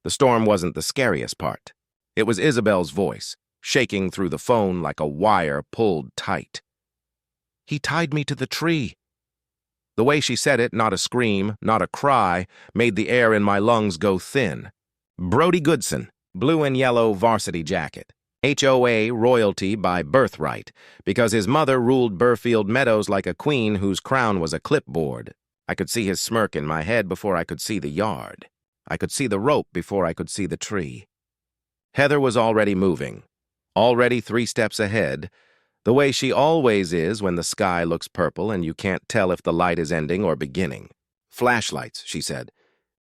The storm wasn't the scariest part. It was Isabel's voice, shaking through the phone like a wire pulled tight. "He tied me to the tree." The way she said it, not a scream, not a cry, made the air in my lungs go thin. Brody Goodson, blue and yellow varsity jacket. HOA royalty by birthright, because his mother ruled Burfield Meadows like a queen whose crown was a clipboard. I could see his smirk in my head before I could see the yard. I could see the rope before I could see the tree. Heather was already moving, already 3 steps ahead, the way she always is when the sky looks purple and you can't tell if the light is ending or beginning. "Flashlights," she said.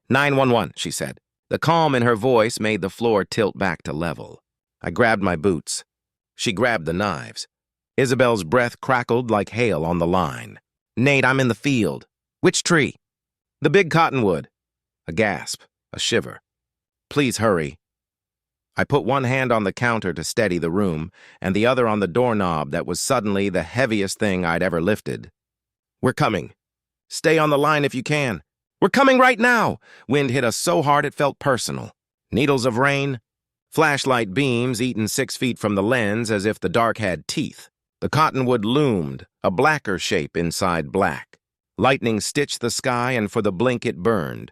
"911, she said. The calm in her voice made the floor tilt back to level. I grabbed my boots. She grabbed the knives. Isabel's breath crackled like hail on the line. "Nate, I'm in the field." "Which tree?" "The big cottonwood." A gasp, a shiver. "Please hurry." I put one hand on the counter to steady the room, and the other on the doorknob that was suddenly the heaviest thing I'd ever lifted. "We're coming. Stay on the line if you can." "We're coming right now!" Wind hit us so hard it felt personal. Needles of rain, flashlight beams eaten 6 feet from the lens as if the dark had teeth. The cottonwood loomed, a blacker shape inside black. Lightning stitched the sky, and for the blink it burned.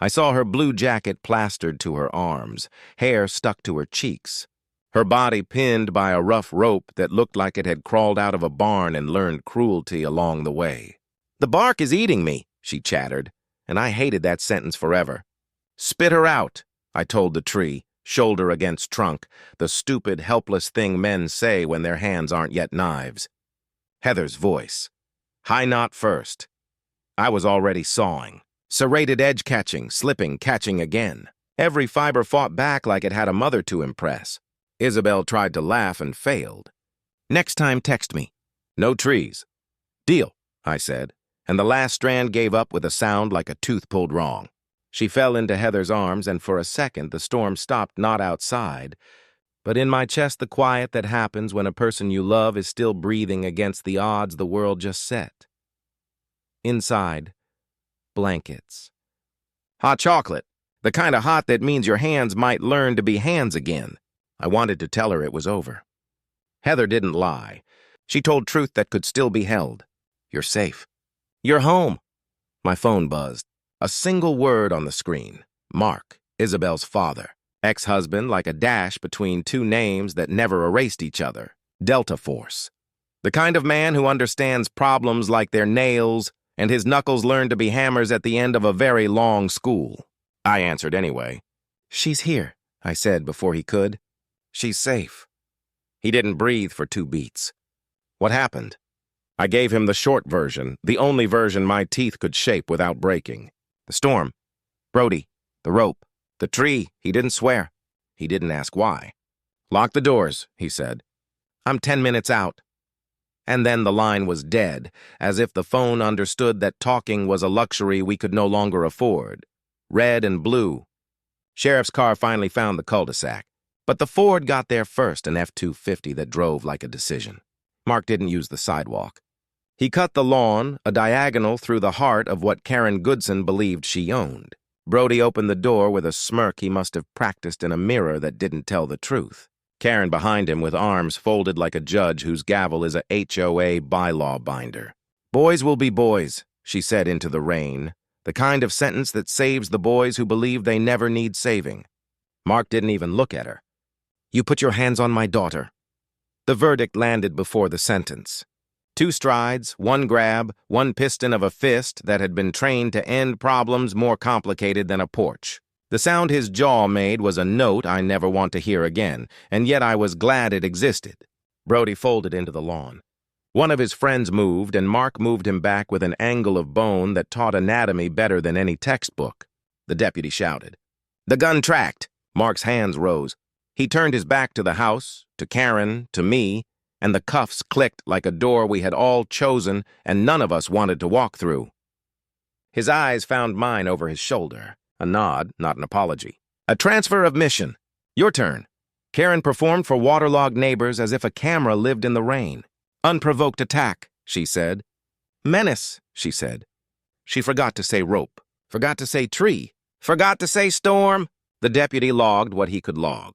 I saw her blue jacket plastered to her arms, hair stuck to her cheeks, her body pinned by a rough rope that looked like it had crawled out of a barn and learned cruelty along the way. "The bark is eating me," she chattered, and I hated that sentence forever. "Spit her out," I told the tree, shoulder against trunk, the stupid, helpless thing men say when their hands aren't yet knives. Heather's voice. "High knot first." I was already sawing. Serrated edge catching, slipping, catching again. Every fiber fought back like it had a mother to impress. Isabel tried to laugh and failed. "Next time, text me." "No trees." "Deal," I said, and the last strand gave up with a sound like a tooth pulled wrong. She fell into Heather's arms, and for a second the storm stopped not outside, but in my chest the quiet that happens when a person you love is still breathing against the odds the world just set. Inside, blankets. Hot chocolate, the kind of hot that means your hands might learn to be hands again. I wanted to tell her it was over. Heather didn't lie. She told truth that could still be held. "You're safe. You're home." My phone buzzed. A single word on the screen. Mark, Isabel's father. Ex-husband like a dash between 2 names that never erased each other. Delta Force. The kind of man who understands problems like they're nails, and his knuckles learn to be hammers at the end of a very long school. I answered anyway. "She's here," I said before he could. "She's safe." He didn't breathe for 2 beats. "What happened?" I gave him the short version, the only version my teeth could shape without breaking. "The storm. Brody. The rope. The tree." He didn't swear. He didn't ask why. "Lock the doors," he said. "I'm 10 minutes out." And then the line was dead, as if the phone understood that talking was a luxury we could no longer afford. Red and blue. Sheriff's car finally found the cul-de-sac, but the Ford got there first, an F-250 that drove like a decision. Mark didn't use the sidewalk. He cut the lawn, a diagonal through the heart of what Karen Goodson believed she owned. Brody opened the door with a smirk he must have practiced in a mirror that didn't tell the truth. Karen behind him with arms folded like a judge whose gavel is a HOA bylaw binder. "Boys will be boys," she said into the rain, the kind of sentence that saves the boys who believe they never need saving. Mark didn't even look at her. "You put your hands on my daughter." The verdict landed before the sentence. 2 strides, 1 grab, 1 piston of a fist that had been trained to end problems more complicated than a porch. The sound his jaw made was a note I never want to hear again, and yet I was glad it existed. Brody folded into the lawn. One of his friends moved, and Mark moved him back with an angle of bone that taught anatomy better than any textbook. The deputy shouted. "The gun tracked." Mark's hands rose. He turned his back to the house, to Karen, to me, and the cuffs clicked like a door we had all chosen and none of us wanted to walk through. His eyes found mine over his shoulder. A nod, not an apology. "A transfer of mission. Your turn." Karen performed for waterlogged neighbors as if a camera lived in the rain. "Unprovoked attack," she said. "Menace," she said. She forgot to say rope, forgot to say tree, forgot to say storm. The deputy logged what he could log.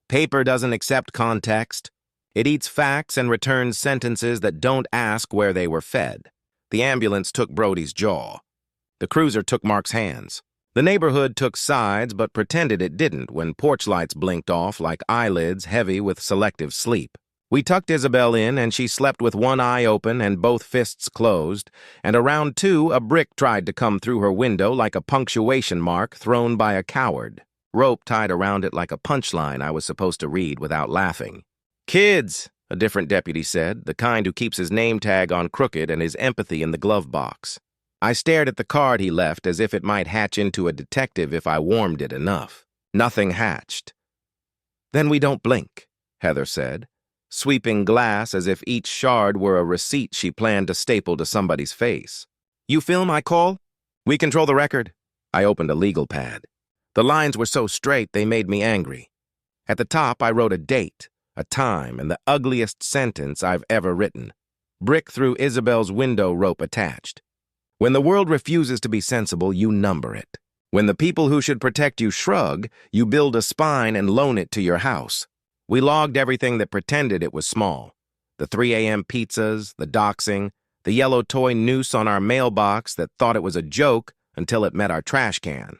Paper doesn't accept context. It eats facts and returns sentences that don't ask where they were fed. The ambulance took Brody's jaw. The cruiser took Mark's hands. The neighborhood took sides but pretended it didn't when porch lights blinked off like eyelids heavy with selective sleep. We tucked Isabel in and she slept with one eye open and both fists closed, and around 2, a brick tried to come through her window like a punctuation mark thrown by a coward. Rope tied around it like a punchline I was supposed to read without laughing. "Kids," a different deputy said, the kind who keeps his name tag on crooked and his empathy in the glove box. I stared at the card he left as if it might hatch into a detective if I warmed it enough. Nothing hatched. "Then we don't blink," Heather said, sweeping glass as if each shard were a receipt she planned to staple to somebody's face. "You film, I call? We control the record." I opened a legal pad. The lines were so straight they made me angry. At the top, I wrote a date, a time, and the ugliest sentence I've ever written. Brick through Isabel's window, rope attached. When the world refuses to be sensible, you number it. When the people who should protect you shrug, you build a spine and loan it to your house. We logged everything that pretended it was small. The 3 a.m. pizzas, the doxing, the yellow toy noose on our mailbox that thought it was a joke until it met our trash can.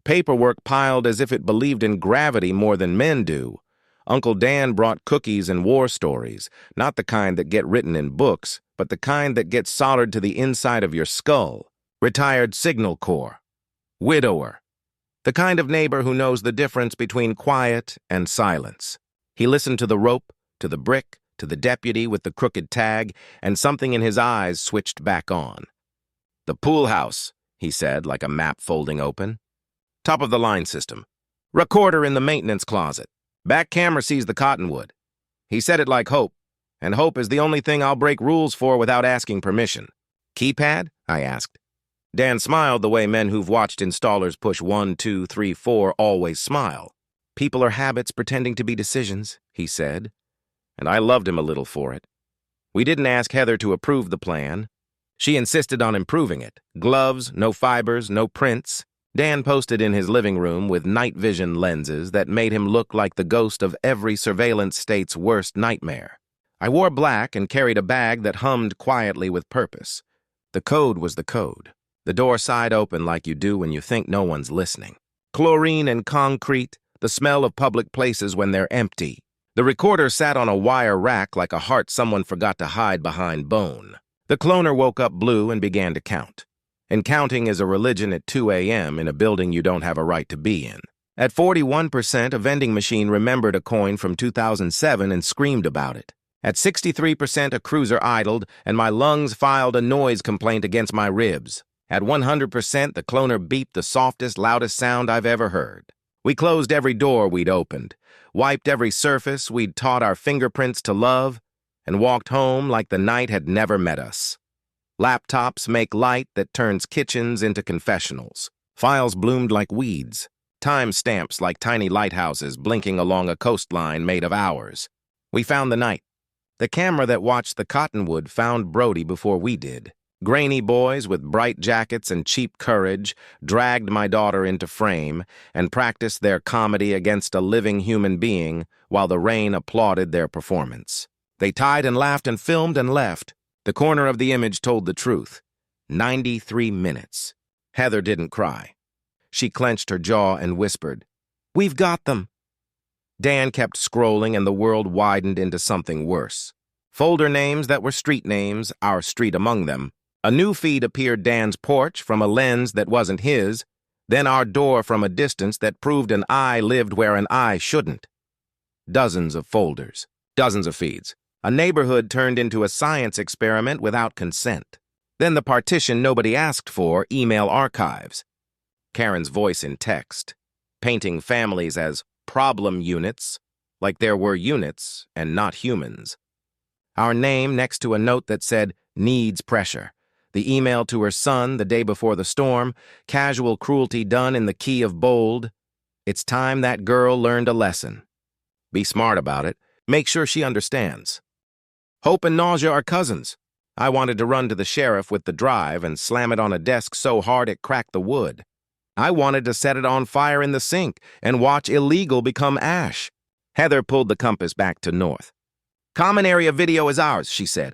Paperwork piled as if it believed in gravity more than men do. Uncle Dan brought cookies and war stories, not the kind that get written in books, but the kind that get soldered to the inside of your skull. Retired Signal Corps. Widower. The kind of neighbor who knows the difference between quiet and silence. He listened to the rope, to the brick, to the deputy with the crooked tag, and something in his eyes switched back on. "The pool house," he said, like a map folding open. "Top of the line system. Recorder in the maintenance closet. Back camera sees the cottonwood." He said it like Hope, and Hope is the only thing I'll break rules for without asking permission. "Keypad?" I asked. Dan smiled the way men who've watched installers push 1, 2, 3, 4 always smile. "People are habits pretending to be decisions," he said, and I loved him a little for it. We didn't ask Heather to approve the plan. She insisted on improving it. Gloves, no fibers, no prints. Dan posted in his living room with night vision lenses that made him look like the ghost of every surveillance state's worst nightmare. I wore black and carried a bag that hummed quietly with purpose. The code was the code. The door side open like you do when you think no one's listening. Chlorine and concrete, the smell of public places when they're empty. The recorder sat on a wire rack like a heart someone forgot to hide behind bone. The cloner woke up blue and began to count. And counting is a religion at 2 a.m. in a building you don't have a right to be in. At 41%, a vending machine remembered a coin from 2007 and screamed about it. At 63%, a cruiser idled, and my lungs filed a noise complaint against my ribs. At 100%, the cloner beeped the softest, loudest sound I've ever heard. We closed every door we'd opened, wiped every surface we'd taught our fingerprints to love, and walked home like the night had never met us. Laptops make light that turns kitchens into confessionals. Files bloomed like weeds. Timestamps like tiny lighthouses blinking along a coastline made of hours. We found the night. The camera that watched the cottonwood found Brody before we did. Grainy boys with bright jackets and cheap courage dragged my daughter into frame and practiced their comedy against a living human being while the rain applauded their performance. They tied and laughed and filmed and left. The corner of the image told the truth. 93 minutes. Heather didn't cry. She clenched her jaw and whispered, "We've got them." Dan kept scrolling and the world widened into something worse. Folder names that were street names, our street among them. A new feed appeared Dan's porch from a lens that wasn't his, then our door from a distance that proved an eye lived where an eye shouldn't. Dozens of folders, dozens of feeds. A neighborhood turned into a science experiment without consent. Then the partition nobody asked for, email archives. Karen's voice in text, painting families as problem units, like there were units and not humans. Our name next to a note that said, "Needs pressure." The email to her son the day before the storm, casual cruelty done in the key of bold. It's time that girl learned a lesson. Be smart about it. Make sure she understands. Hope and nausea are cousins. I wanted to run to the sheriff with the drive and slam it on a desk so hard it cracked the wood. I wanted to set it on fire in the sink and watch illegal become ash. Heather pulled the compass back to north. Common area video is ours, she said.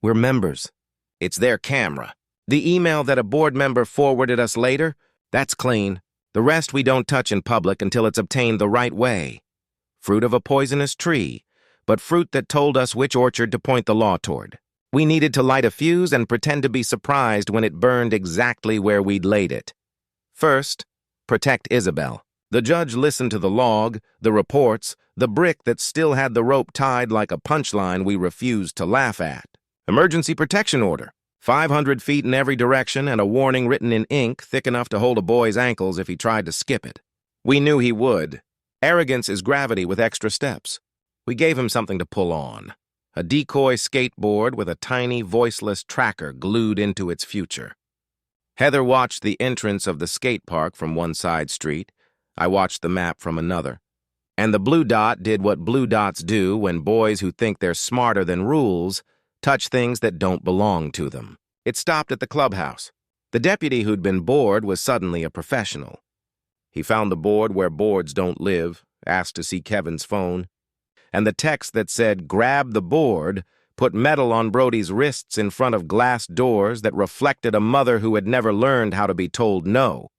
We're members. It's their camera. The email that a board member forwarded us later, that's clean. The rest we don't touch in public until it's obtained the right way. Fruit of a poisonous tree, but fruit that told us which orchard to point the law toward. We needed to light a fuse and pretend to be surprised when it burned exactly where we'd laid it. First, protect Isabel. The judge listened to the log, the reports, the brick that still had the rope tied like a punchline we refused to laugh at. Emergency protection order. 500 feet in every direction and a warning written in ink thick enough to hold a boy's ankles if he tried to skip it. We knew he would. Arrogance is gravity with extra steps. We gave him something to pull on. A decoy skateboard with a tiny, voiceless tracker glued into its future. Heather watched the entrance of the skate park from one side street. I watched the map from another. And the blue dot did what blue dots do when boys who think they're smarter than rules touch things that don't belong to them. It stopped at the clubhouse. The deputy who'd been bored was suddenly a professional. He found the board where boards don't live, asked to see Kevin's phone, and the text that said, "Grab the board," put metal on Brody's wrists in front of glass doors that reflected a mother who had never learned how to be told no.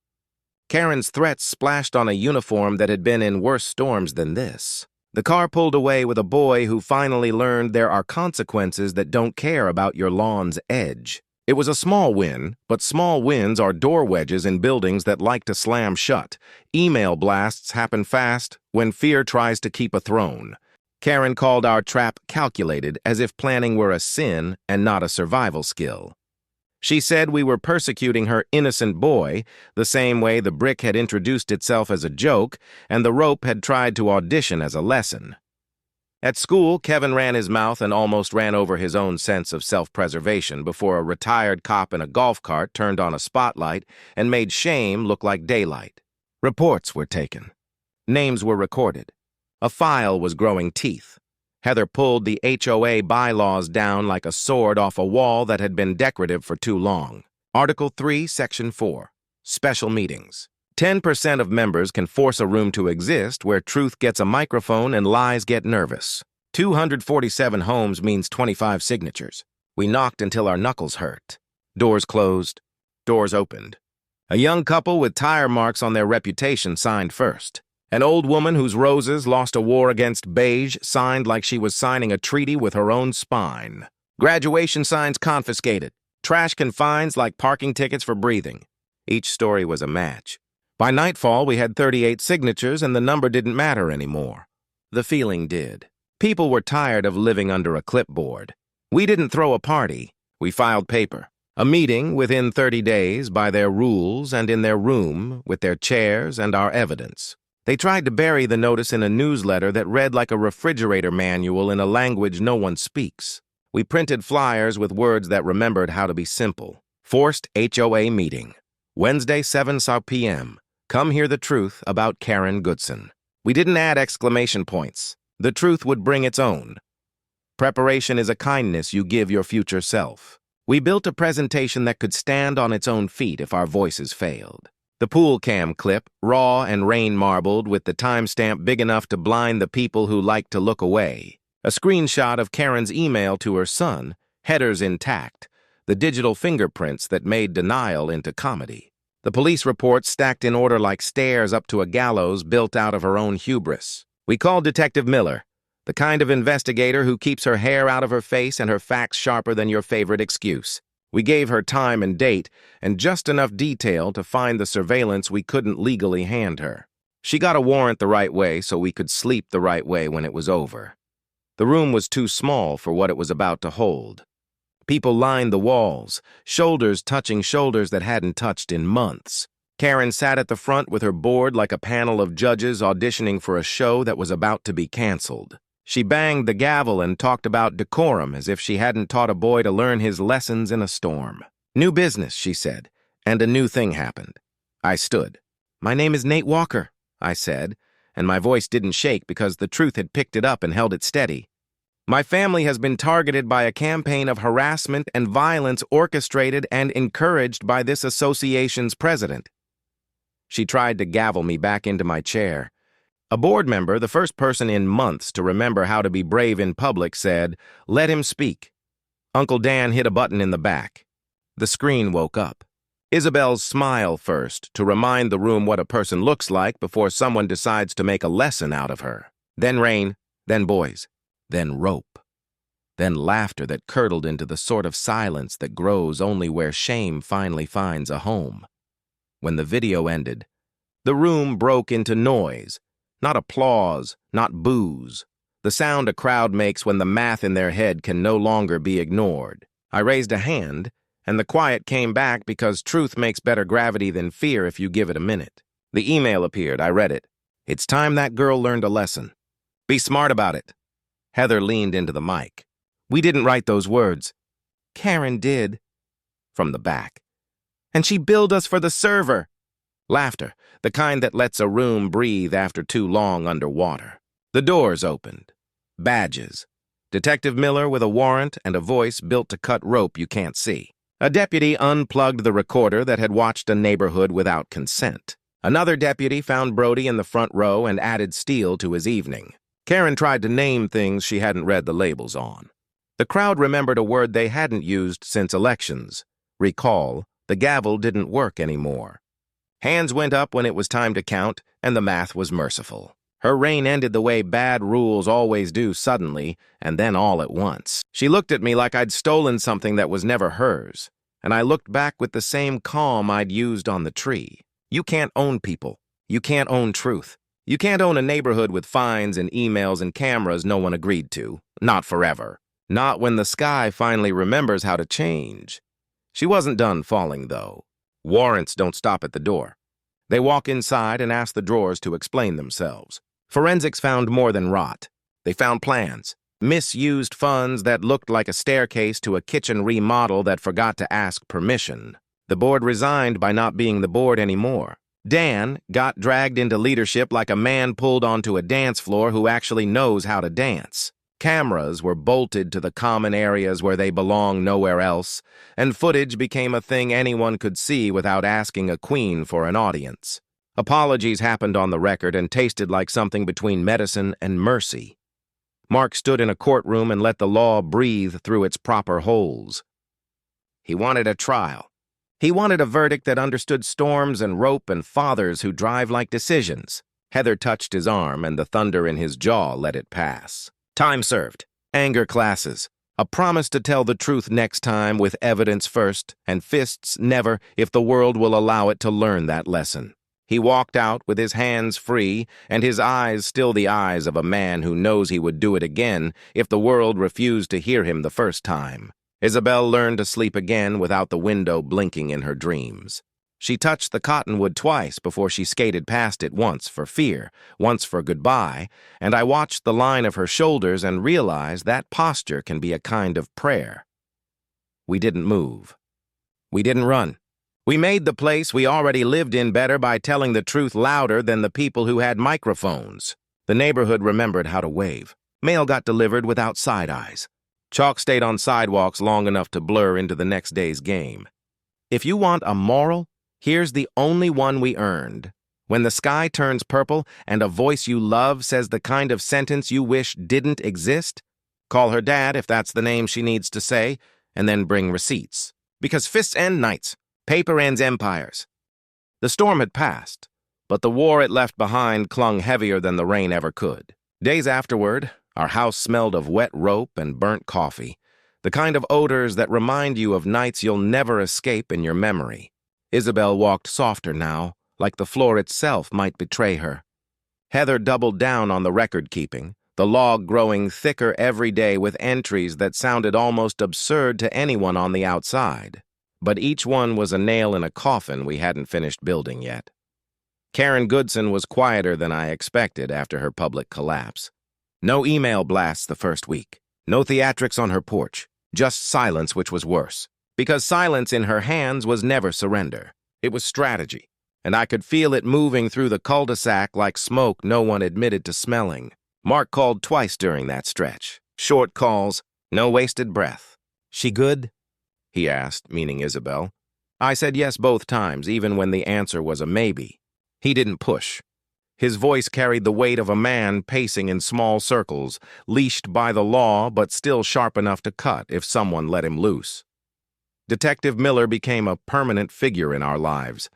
Karen's threats splashed on a uniform that had been in worse storms than this. The car pulled away with a boy who finally learned there are consequences that don't care about your lawn's edge. It was a small win, but small wins are door wedges in buildings that like to slam shut. Email blasts happen fast when fear tries to keep a throne. Karen called our trap calculated, as if planning were a sin and not a survival skill. She said we were persecuting her innocent boy, the same way the brick had introduced itself as a joke and the rope had tried to audition as a lesson. At school, Kevin ran his mouth and almost ran over his own sense of self-preservation before a retired cop in a golf cart turned on a spotlight and made shame look like daylight. Reports were taken. Names were recorded. A file was growing teeth. Heather pulled the HOA bylaws down like a sword off a wall that had been decorative for too long. Article 3, Section 4. Special meetings. 10% of members can force a room to exist where truth gets a microphone and lies get nervous. 247 homes means 25 signatures. We knocked until our knuckles hurt. Doors closed. Doors opened. A young couple with tire marks on their reputation signed first. An old woman whose roses lost a war against beige signed like she was signing a treaty with her own spine. Graduation signs confiscated. Trash can fines like parking tickets for breathing. Each story was a match. By nightfall, we had 38 signatures and the number didn't matter anymore. The feeling did. People were tired of living under a clipboard. We didn't throw a party. We filed paper. A meeting within 30 days by their rules and in their room with their chairs and our evidence. They tried to bury the notice in a newsletter that read like a refrigerator manual in a language no one speaks. We printed flyers with words that remembered how to be simple. Forced HOA meeting. Wednesday, 7 p.m. Come hear the truth about Karen Goodson. We didn't add exclamation points. The truth would bring its own. Preparation is a kindness you give your future self. We built a presentation that could stand on its own feet if our voices failed. The pool cam clip, raw and rain-marbled with the timestamp big enough to blind the people who like to look away. A screenshot of Karen's email to her son, headers intact, the digital fingerprints that made denial into comedy. The police reports stacked in order like stairs up to a gallows built out of her own hubris. We called Detective Miller, the kind of investigator who keeps her hair out of her face and her facts sharper than your favorite excuse. We gave her time and date and just enough detail to find the surveillance we couldn't legally hand her. She got a warrant the right way so we could sleep the right way when it was over. The room was too small for what it was about to hold. People lined the walls, shoulders touching shoulders that hadn't touched in months. Karen sat at the front with her board like a panel of judges auditioning for a show that was about to be canceled. She banged the gavel and talked about decorum as if she hadn't taught a boy to learn his lessons in a storm. New business, she said, and a new thing happened. I stood. My name is Nate Walker, I said, and my voice didn't shake because the truth had picked it up and held it steady. My family has been targeted by a campaign of harassment and violence orchestrated and encouraged by this association's president. She tried to gavel me back into my chair. A board member, the first person in months to remember how to be brave in public, said, "Let him speak." Uncle Dan hit a button in the back. The screen woke up. Isabel's smile first, to remind the room what a person looks like before someone decides to make a lesson out of her. Then rain, then boys, then rope, then laughter that curdled into the sort of silence that grows only where shame finally finds a home. When the video ended, the room broke into noise, not applause, not boos. The sound a crowd makes when the math in their head can no longer be ignored. I raised a hand, and the quiet came back because truth makes better gravity than fear if you give it a minute. The email appeared. I read it. "It's time that girl learned a lesson. Be smart about it." Heather leaned into the mic. "We didn't write those words." "Karen did." From the back. "And she billed us for the server." Laughter, the kind that lets a room breathe after too long underwater. The doors opened. Badges. Detective Miller with a warrant and a voice built to cut rope you can't see. A deputy unplugged the recorder that had watched a neighborhood without consent. Another deputy found Brody in the front row and added steel to his evening. Karen tried to name things she hadn't read the labels on. The crowd remembered a word they hadn't used since elections. Recall. The gavel didn't work anymore. Hands went up when it was time to count, and the math was merciful. Her reign ended the way bad rules always do, suddenly, and then all at once. She looked at me like I'd stolen something that was never hers, and I looked back with the same calm I'd used on the tree. You can't own people. You can't own truth. You can't own a neighborhood with fines and emails and cameras no one agreed to. Not forever. Not when the sky finally remembers how to change. She wasn't done falling, though. Warrants don't stop at the door. They walk inside and ask the drawers to explain themselves. Forensics found more than rot. They found plans, misused funds that looked like a staircase to a kitchen remodel that forgot to ask permission. The board resigned by not being the board anymore. Dan got dragged into leadership like a man pulled onto a dance floor who actually knows how to dance. Cameras were bolted to the common areas where they belong nowhere else, and footage became a thing anyone could see without asking a queen for an audience. Apologies happened on the record and tasted like something between medicine and mercy. Mark stood in a courtroom and let the law breathe through its proper holes. He wanted a trial. He wanted a verdict that understood storms and rope and fathers who drive like decisions. Heather touched his arm, and the thunder in his jaw let it pass. Time served. Anger classes. A promise to tell the truth next time with evidence first, and fists never if the world will allow it to learn that lesson. He walked out with his hands free and his eyes still the eyes of a man who knows he would do it again if the world refused to hear him the first time. Isabel learned to sleep again without the window blinking in her dreams. She touched the cottonwood twice before she skated past it, once for fear, once for goodbye, and I watched the line of her shoulders and realized that posture can be a kind of prayer. We didn't move. We didn't run. We made the place we already lived in better by telling the truth louder than the people who had microphones. The neighborhood remembered how to wave. Mail got delivered without side eyes. Chalk stayed on sidewalks long enough to blur into the next day's game. If you want a moral, here's the only one we earned. When the sky turns purple and a voice you love says the kind of sentence you wish didn't exist, call her dad if that's the name she needs to say, and then bring receipts. Because fists end nights, paper ends empires. The storm had passed, but the war it left behind clung heavier than the rain ever could. Days afterward, our house smelled of wet rope and burnt coffee, the kind of odors that remind you of nights you'll never escape in your memory. Isabel walked softer now, like the floor itself might betray her. Heather doubled down on the record-keeping, the log growing thicker every day with entries that sounded almost absurd to anyone on the outside. But each one was a nail in a coffin we hadn't finished building yet. Karen Goodson was quieter than I expected after her public collapse. No email blasts the first week. No theatrics on her porch. Just silence, which was worse. Because silence in her hands was never surrender. It was strategy, and I could feel it moving through the cul-de-sac like smoke no one admitted to smelling. Mark called twice during that stretch. Short calls, no wasted breath. "She good?" he asked, meaning Isabel. I said yes both times, even when the answer was a maybe. He didn't push. His voice carried the weight of a man pacing in small circles, leashed by the law but still sharp enough to cut if someone let him loose. Detective Miller became a permanent figure in our lives.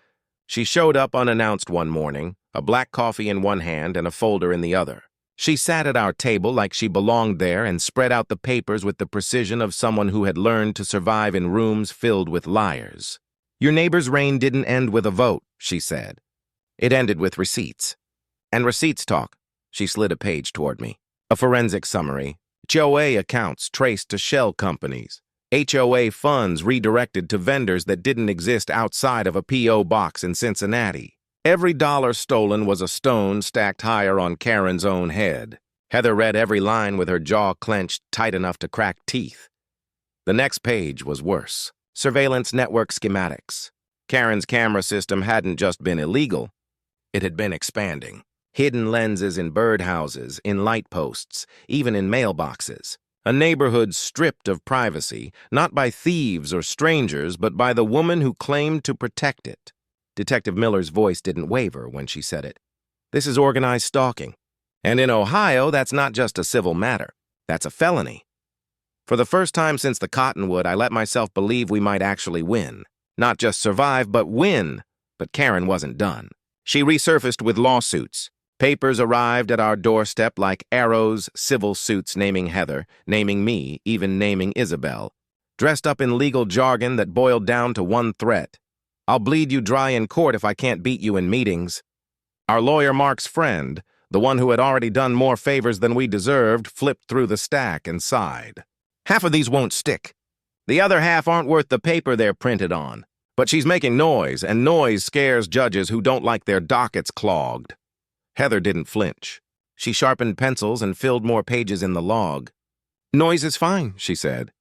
She showed up unannounced one morning, a black coffee in one hand and a folder in the other. She sat at our table like she belonged there and spread out the papers with the precision of someone who had learned to survive in rooms filled with liars. "Your neighbor's reign didn't end with a vote," she said. "It ended with receipts. And receipts talk." She slid a page toward me. A forensic summary. HOA accounts traced to shell companies. HOA funds redirected to vendors that didn't exist outside of a P.O. box in Cincinnati. Every dollar stolen was a stone stacked higher on Karen's own head. Heather read every line with her jaw clenched tight enough to crack teeth. The next page was worse. Surveillance network schematics. Karen's camera system hadn't just been illegal. It had been expanding. Hidden lenses in birdhouses, in light posts, even in mailboxes. A neighborhood stripped of privacy, not by thieves or strangers, but by the woman who claimed to protect it. Detective Miller's voice didn't waver when she said it. "This is organized stalking. And in Ohio, that's not just a civil matter. That's a felony." For the first time since the Cottonwood, I let myself believe we might actually win. Not just survive, but win. But Karen wasn't done. She resurfaced with lawsuits. Papers arrived at our doorstep like arrows, civil suits naming Heather, naming me, even naming Isabel, dressed up in legal jargon that boiled down to one threat. "I'll bleed you dry in court if I can't beat you in meetings." Our lawyer Mark's friend, the one who had already done more favors than we deserved, flipped through the stack and sighed. "Half of these won't stick. The other half aren't worth the paper they're printed on. But she's making noise, and noise scares judges who don't like their dockets clogged." Heather didn't flinch. She sharpened pencils and filled more pages in the log. "Noise is fine," she said.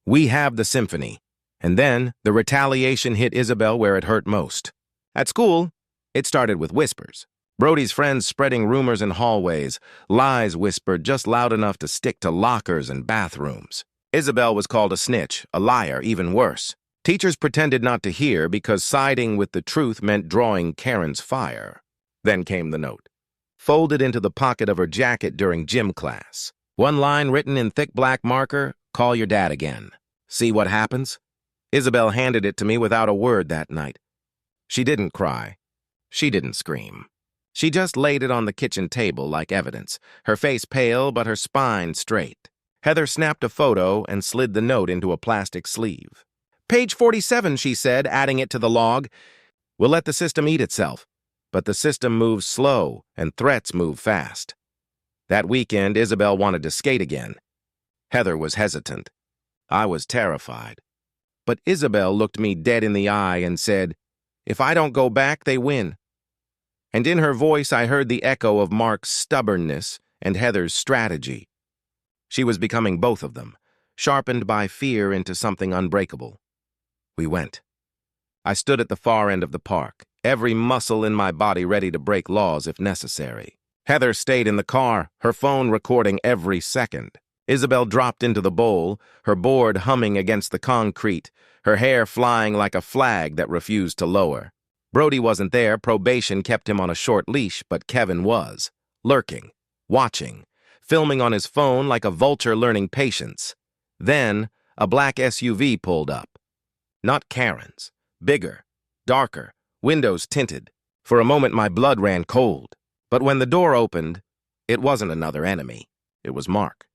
"We have the symphony." And then the retaliation hit Isabel where it hurt most. At school, it started with whispers. Brody's friends spreading rumors in hallways, lies whispered just loud enough to stick to lockers and bathrooms. Isabel was called a snitch, a liar, even worse. Teachers pretended not to hear because siding with the truth meant drawing Karen's fire. Then came the note, folded into the pocket of her jacket during gym class. One line written in thick black marker, "Call your dad again. See what happens?" Isabel handed it to me without a word that night. She didn't cry. She didn't scream. She just laid it on the kitchen table like evidence, her face pale but her spine straight. Heather snapped a photo and slid the note into a plastic sleeve. "Page 47, she said, adding it to the log. "We'll let the system eat itself. But the system moves slow, and threats move fast." That weekend, Isabel wanted to skate again. Heather was hesitant. I was terrified. But Isabel looked me dead in the eye and said, "If I don't go back, they win." And in her voice, I heard the echo of Mark's stubbornness and Heather's strategy. She was becoming both of them, sharpened by fear into something unbreakable. We went. I stood at the far end of the park, every muscle in my body ready to break laws if necessary. Heather stayed in the car, her phone recording every second. Isabel dropped into the bowl, her board humming against the concrete, her hair flying like a flag that refused to lower. Brody wasn't there, probation kept him on a short leash, but Kevin was, lurking, watching, filming on his phone like a vulture learning patience. Then, a black SUV pulled up. Not Karen's. Bigger, darker, windows tinted. For a moment, my blood ran cold. But when the door opened, it wasn't another enemy. It was Mark.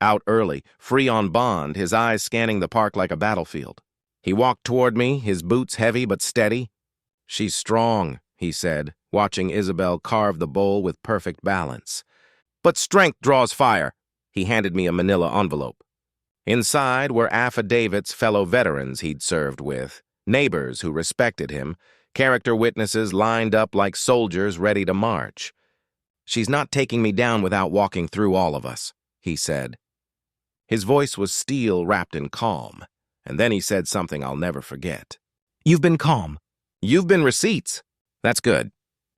Out early, free on bond, his eyes scanning the park like a battlefield. He walked toward me, his boots heavy but steady. "She's strong," he said, watching Isabel carve the bowl with perfect balance. "But strength draws fire." He handed me a manila envelope. Inside were affidavits fellow veterans he'd served with, neighbors who respected him, character witnesses lined up like soldiers ready to march. "She's not taking me down without walking through all of us," he said. His voice was steel wrapped in calm, and then he said something I'll never forget. "You've been calm. You've been receipts. That's good.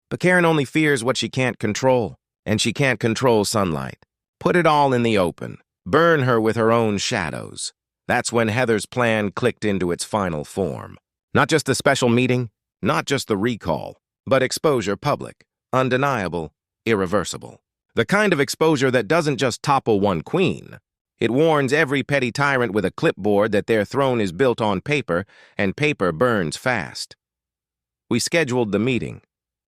But Karen only fears what she can't control, and she can't control sunlight. Put it all in the open. Burn her with her own shadows." That's when Heather's plan clicked into its final form. Not just the special meeting, not just the recall. But exposure public, undeniable, irreversible. The kind of exposure that doesn't just topple one queen. It warns every petty tyrant with a clipboard that their throne is built on paper, and paper burns fast. We scheduled the meeting.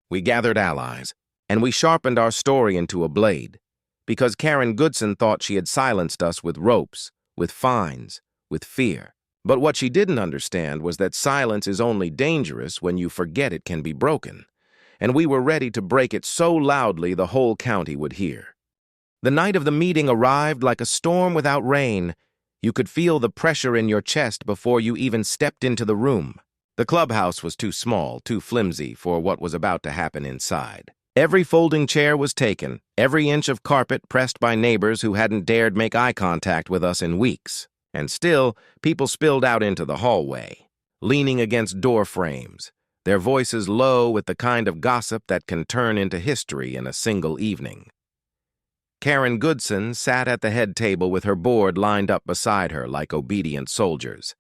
We gathered allies, and we sharpened our story into a blade, because Karen Goodson thought she had silenced us with ropes, with fines, with fear. But what she didn't understand was that silence is only dangerous when you forget it can be broken, and we were ready to break it so loudly the whole county would hear. The night of the meeting arrived like a storm without rain. You could feel the pressure in your chest before you even stepped into the room. The clubhouse was too small, too flimsy for what was about to happen inside. Every folding chair was taken, every inch of carpet pressed by neighbors who hadn't dared make eye contact with us in weeks. And still, people spilled out into the hallway, leaning against door frames, their voices low with the kind of gossip that can turn into history in a single evening. Karen Goodson sat at the head table with her board lined up beside her like obedient soldiers.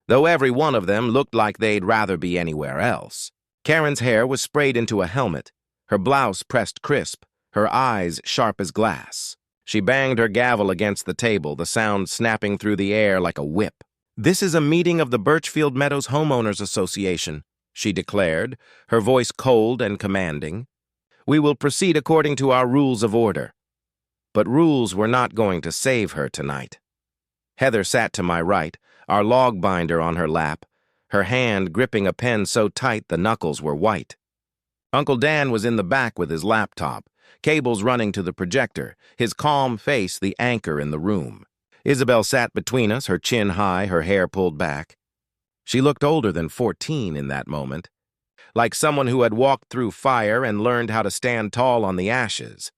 Though every one of them looked like they'd rather be anywhere else. Karen's hair was sprayed into a helmet, her blouse pressed crisp, her eyes sharp as glass. She banged her gavel against the table, the sound snapping through the air like a whip. "This is a meeting of the Birchfield Meadows Homeowners Association," she declared, her voice cold and commanding. "We will proceed according to our rules of order." But rules were not going to save her tonight. Heather sat to my right, our log binder on her lap, her hand gripping a pen so tight the knuckles were white. Uncle Dan was in the back with his laptop, cables running to the projector, his calm face the anchor in the room. Isabel sat between us, her chin high, her hair pulled back. She looked older than 14 in that moment, like someone who had walked through fire and learned how to stand tall on the ashes.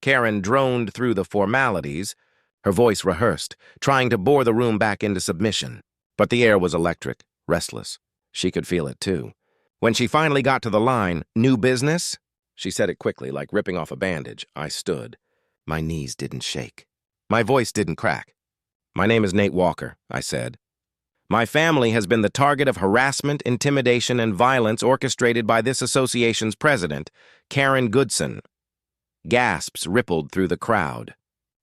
Karen droned through the formalities, her voice rehearsed, trying to bore the room back into submission. But the air was electric, restless. She could feel it, too. When she finally got to the line, "New business?" She said it quickly, like ripping off a bandage. I stood. My knees didn't shake. My voice didn't crack. "My name is Nate Walker," I said. "My family has been the target of harassment, intimidation, and violence orchestrated by this association's president, Karen Goodson." Gasps rippled through the crowd.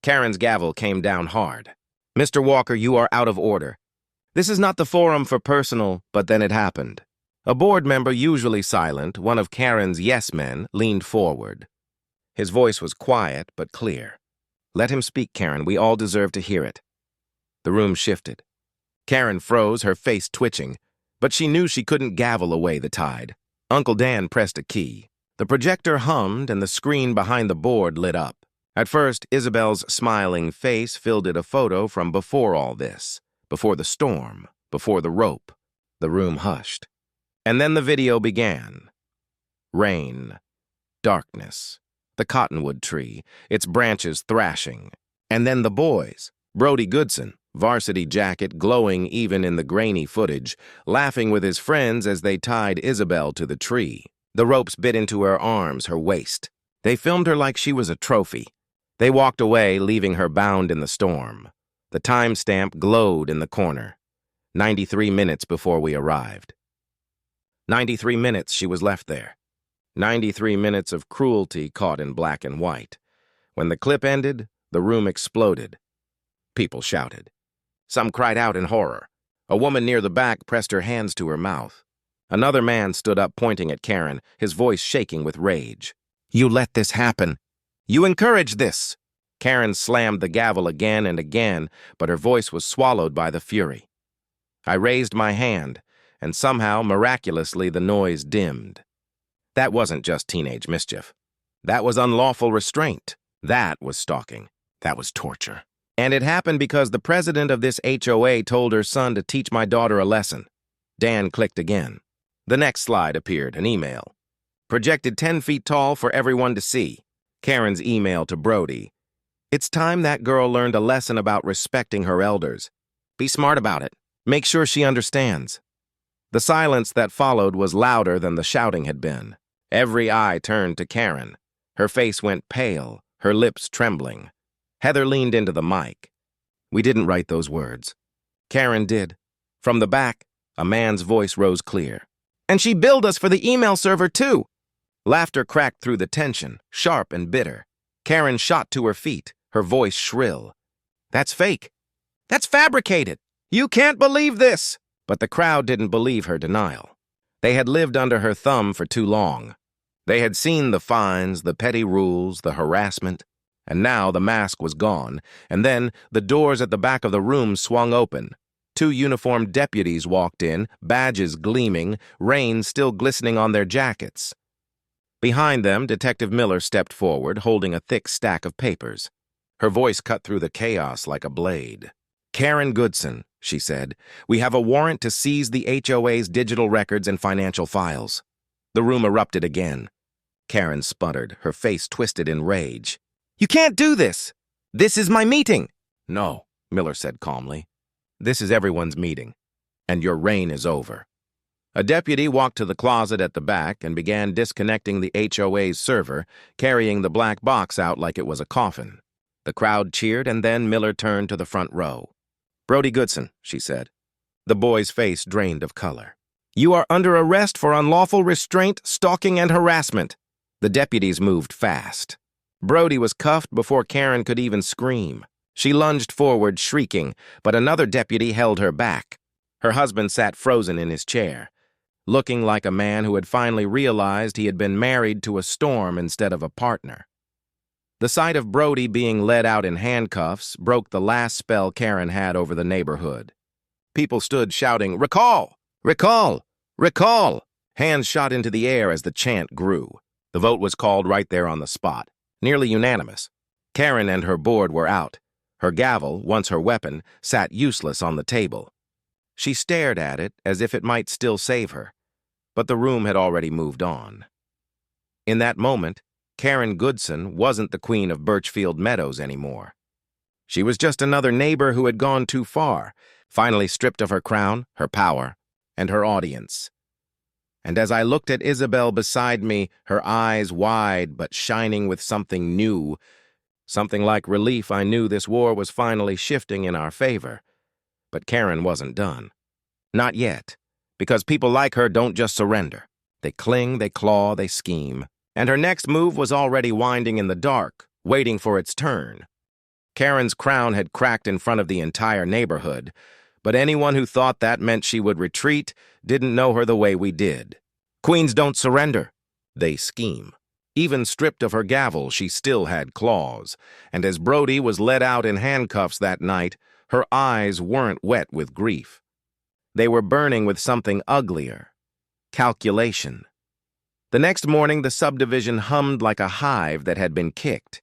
Karen's gavel came down hard. "Mr. Walker, you are out of order. This is not the forum for personal," but then it happened. A board member, usually silent, one of Karen's yes-men, leaned forward. His voice was quiet but clear. "Let him speak, Karen. We all deserve to hear it." The room shifted. Karen froze, her face twitching, but she knew she couldn't gavel away the tide. Uncle Dan pressed a key. The projector hummed and the screen behind the board lit up. At first, Isabel's smiling face filled it a photo from before all this, before the storm, before the rope. The room hushed. And then the video began. Rain, darkness, the cottonwood tree, its branches thrashing. And then the boys, Brody Goodson, varsity jacket glowing even in the grainy footage, laughing with his friends as they tied Isabel to the tree. The ropes bit into her arms, her waist. They filmed her like she was a trophy. They walked away, leaving her bound in the storm. The timestamp glowed in the corner. 93 minutes before we arrived. 93 minutes she was left there. 93 minutes of cruelty caught in black and white. When the clip ended, the room exploded. People shouted. Some cried out in horror. A woman near the back pressed her hands to her mouth. Another man stood up pointing at Karen, his voice shaking with rage. "You let this happen. You encouraged this." Karen slammed the gavel again and again, but her voice was swallowed by the fury. I raised my hand, and somehow, miraculously, the noise dimmed. That wasn't just teenage mischief. That was unlawful restraint. That was stalking. That was torture. And it happened because the president of this HOA told her son to teach my daughter a lesson. Dan clicked again. The next slide appeared, an email. Projected 10 feet tall for everyone to see. Karen's email to Brody. "It's time that girl learned a lesson about respecting her elders. Be smart about it. Make sure she understands." The silence that followed was louder than the shouting had been. Every eye turned to Karen. Her face went pale, her lips trembling. Heather leaned into the mic. "We didn't write those words." Karen did. From the back, a man's voice rose clear. And she billed us for the email server, too. Laughter cracked through the tension, sharp and bitter. Karen shot to her feet, her voice shrill. That's fake. That's fabricated. You can't believe this. But the crowd didn't believe her denial. They had lived under her thumb for too long. They had seen the fines, the petty rules, the harassment, and now the mask was gone, and then the doors at the back of the room swung open. 2 uniformed deputies walked in, badges gleaming, rain still glistening on their jackets. Behind them, Detective Miller stepped forward, holding a thick stack of papers. Her voice cut through the chaos like a blade. Karen Goodson, she said, we have a warrant to seize the HOA's digital records and financial files. The room erupted again. Karen sputtered, her face twisted in rage. You can't do this! This is my meeting! No, Miller said calmly. This is everyone's meeting, and your reign is over. A deputy walked to the closet at the back and began disconnecting the HOA's server, carrying the black box out like it was a coffin. The crowd cheered, and then Miller turned to the front row. Brody Goodson, she said. The boy's face drained of color. You are under arrest for unlawful restraint, stalking, and harassment. The deputies moved fast. Brody was cuffed before Karen could even scream. She lunged forward, shrieking, but another deputy held her back. Her husband sat frozen in his chair, looking like a man who had finally realized he had been married to a storm instead of a partner. The sight of Brody being led out in handcuffs broke the last spell Karen had over the neighborhood. People stood shouting, "Recall! Recall! Recall!" Hands shot into the air as the chant grew. The vote was called right there on the spot, nearly unanimous. Karen and her board were out. Her gavel, once her weapon, sat useless on the table. She stared at it as if it might still save her, but the room had already moved on. In that moment, Karen Goodson wasn't the queen of Birchfield Meadows anymore. She was just another neighbor who had gone too far, finally stripped of her crown, her power, and her audience. And as I looked at Isabel beside me, her eyes wide but shining with something new, something like relief, I knew this war was finally shifting in our favor. But Karen wasn't done. Not yet, because people like her don't just surrender. They cling, they claw, they scheme. And her next move was already winding in the dark, waiting for its turn. Karen's crown had cracked in front of the entire neighborhood, but anyone who thought that meant she would retreat didn't know her the way we did. Queens don't surrender. They scheme. Even stripped of her gavel, she still had claws, and as Brody was led out in handcuffs that night, her eyes weren't wet with grief. They were burning with something uglier: calculation. The next morning, the subdivision hummed like a hive that had been kicked.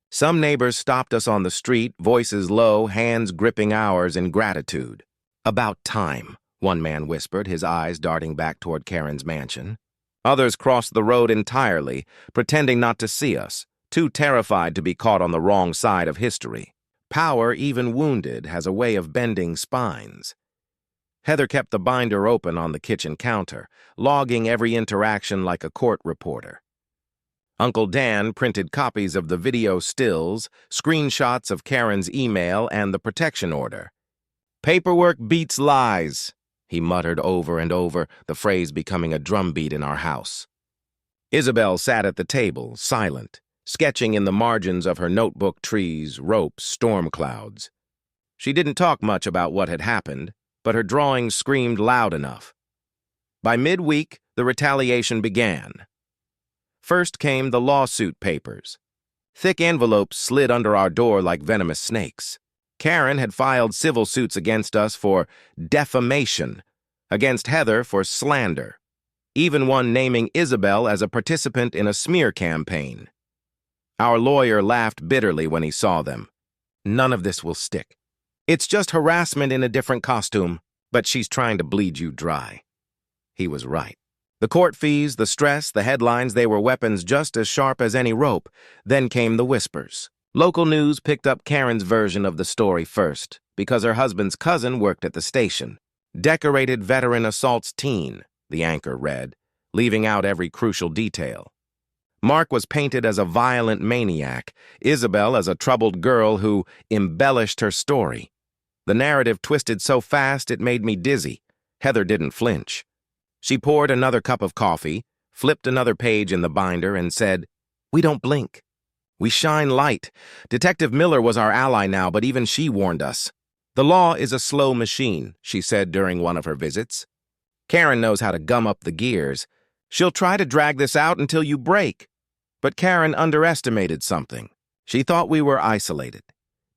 Some neighbors stopped us on the street, voices low, hands gripping ours in gratitude. About time, one man whispered, his eyes darting back toward Karen's mansion. Others crossed the road entirely, pretending not to see us, too terrified to be caught on the wrong side of history. Power, even wounded, has a way of bending spines. Heather kept the binder open on the kitchen counter, logging every interaction like a court reporter. Uncle Dan printed copies of the video stills, screenshots of Karen's email, and the protection order. Paperwork beats lies, he muttered over and over, the phrase becoming a drumbeat in our house. Isabel sat at the table, silent, sketching in the margins of her notebook trees, ropes, storm clouds. She didn't talk much about what had happened, but her drawings screamed loud enough. By midweek, the retaliation began. First came the lawsuit papers. Thick envelopes slid under our door like venomous snakes. Karen had filed civil suits against us for defamation, against Heather for slander, even one naming Isabel as a participant in a smear campaign. Our lawyer laughed bitterly when he saw them. None of this will stick. It's just harassment in a different costume, but she's trying to bleed you dry. He was right. The court fees, the stress, the headlines, they were weapons just as sharp as any rope. Then came the whispers. Local news picked up Karen's version of the story first, because her husband's cousin worked at the station. Decorated veteran assaults teen, the anchor read, leaving out every crucial detail. Mark was painted as a violent maniac, Isabel as a troubled girl who embellished her story. The narrative twisted so fast it made me dizzy. Heather didn't flinch. She poured another cup of coffee, flipped another page in the binder, and said, "We don't blink. We shine light. Detective Miller was our ally now, but even she warned us. The law is a slow machine," she said during one of her visits. "Karen knows how to gum up the gears. She'll try to drag this out until you break." But Karen underestimated something. She thought we were isolated.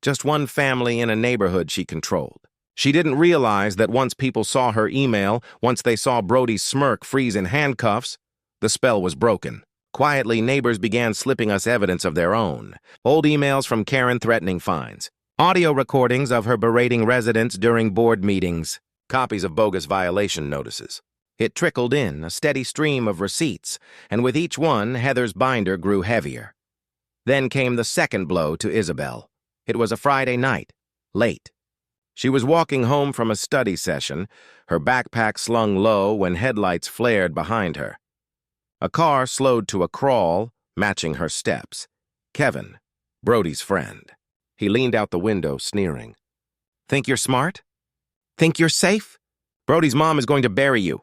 Just one family in a neighborhood she controlled. She didn't realize that once people saw her email, once they saw Brody's smirk freeze in handcuffs, the spell was broken. Quietly, neighbors began slipping us evidence of their own. Old emails from Karen threatening fines. Audio recordings of her berating residents during board meetings. Copies of bogus violation notices. It trickled in, a steady stream of receipts, and with each one, Heather's binder grew heavier. Then came the second blow to Isabel. It was a Friday night, late. She was walking home from a study session, her backpack slung low when headlights flared behind her. A car slowed to a crawl, matching her steps. Kevin, Brody's friend. He leaned out the window, sneering. "Think you're smart? Think you're safe? Brody's mom is going to bury you."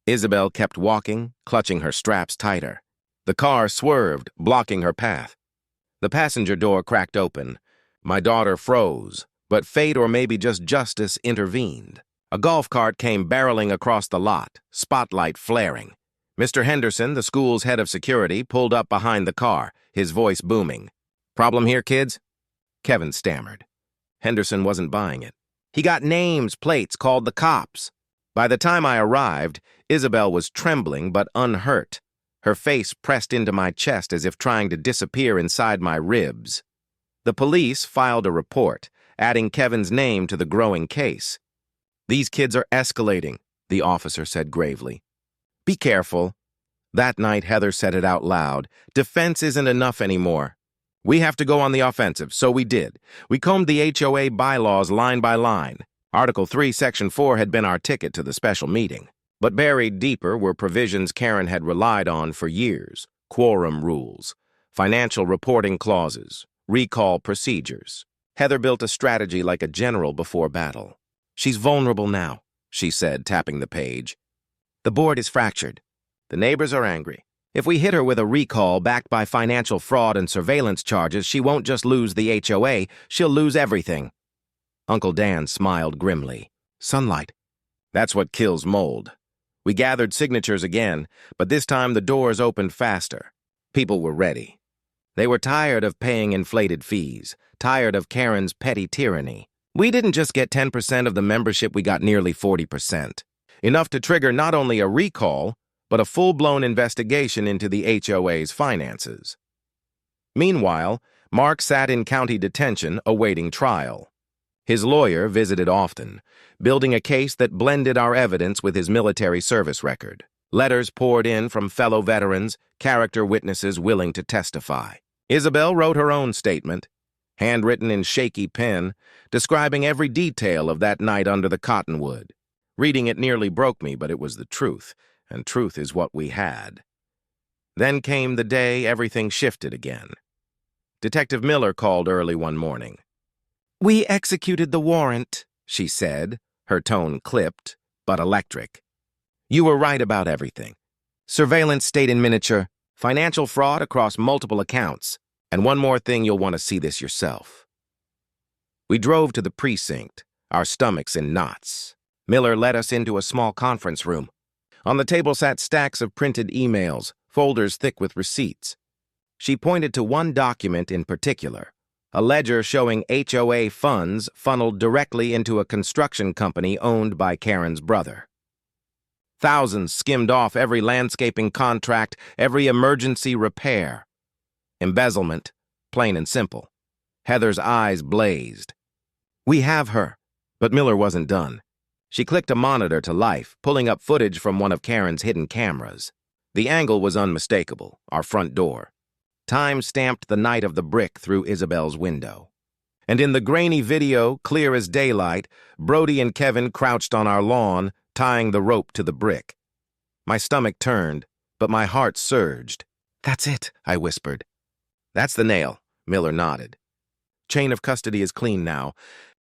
Isabel kept walking, clutching her straps tighter. The car swerved, blocking her path. The passenger door cracked open. My daughter froze, but fate or maybe just justice intervened. A golf cart came barreling across the lot, spotlight flaring. Mr. Henderson, the school's head of security, pulled up behind the car, his voice booming. "Problem here, kids?" Kevin stammered. Henderson wasn't buying it. "He got names, plates, called the cops." By the time I arrived, Isabel was trembling but unhurt, her face pressed into my chest as if trying to disappear inside my ribs. The police filed a report, adding Kevin's name to the growing case. "These kids are escalating," the officer said gravely. "Be careful." That night, Heather said it out loud. "Defense isn't enough anymore. We have to go on the offensive," so we did. We combed the HOA bylaws line by line. Article 3, Section 4 had been our ticket to the special meeting. But buried deeper were provisions Karen had relied on for years. Quorum rules, financial reporting clauses, recall procedures. Heather built a strategy like a general before battle. "She's vulnerable now," she said, tapping the page. "The board is fractured. The neighbors are angry. If we hit her with a recall backed by financial fraud and surveillance charges, she won't just lose the HOA, she'll lose everything." Uncle Dan smiled grimly. "Sunlight. That's what kills mold." We gathered signatures again, but this time the doors opened faster. People were ready. They were tired of paying inflated fees, tired of Karen's petty tyranny. We didn't just get 10% of the membership, we got nearly 40%. Enough to trigger not only a recall, but a full-blown investigation into the HOA's finances. Meanwhile, Mark sat in county detention awaiting trial. His lawyer visited often, building a case that blended our evidence with his military service record. Letters poured in from fellow veterans, character witnesses willing to testify. Isabel wrote her own statement, handwritten in shaky pen, describing every detail of that night under the cottonwood. Reading it nearly broke me, but it was the truth, and truth is what we had. Then came the day everything shifted again. Detective Miller called early one morning. "We executed the warrant," she said, her tone clipped, but electric. "You were right about everything. Surveillance state in miniature, financial fraud across multiple accounts, and one more thing, you'll want to see this yourself." We drove to the precinct, our stomachs in knots. Miller led us into a small conference room. On the table sat stacks of printed emails, folders thick with receipts. She pointed to one document in particular, a ledger showing HOA funds funneled directly into a construction company owned by Karen's brother. Thousands skimmed off every landscaping contract, every emergency repair. Embezzlement, plain and simple. Heather's eyes blazed. "We have her." But Miller wasn't done. She clicked a monitor to life, pulling up footage from one of Karen's hidden cameras. The angle was unmistakable, our front door. Time stamped the night of the brick through Isabel's window. And in the grainy video, clear as daylight, Brody and Kevin crouched on our lawn, tying the rope to the brick. My stomach turned, but my heart surged. "That's it," I whispered. "That's the nail," Miller nodded. "Chain of custody is clean now.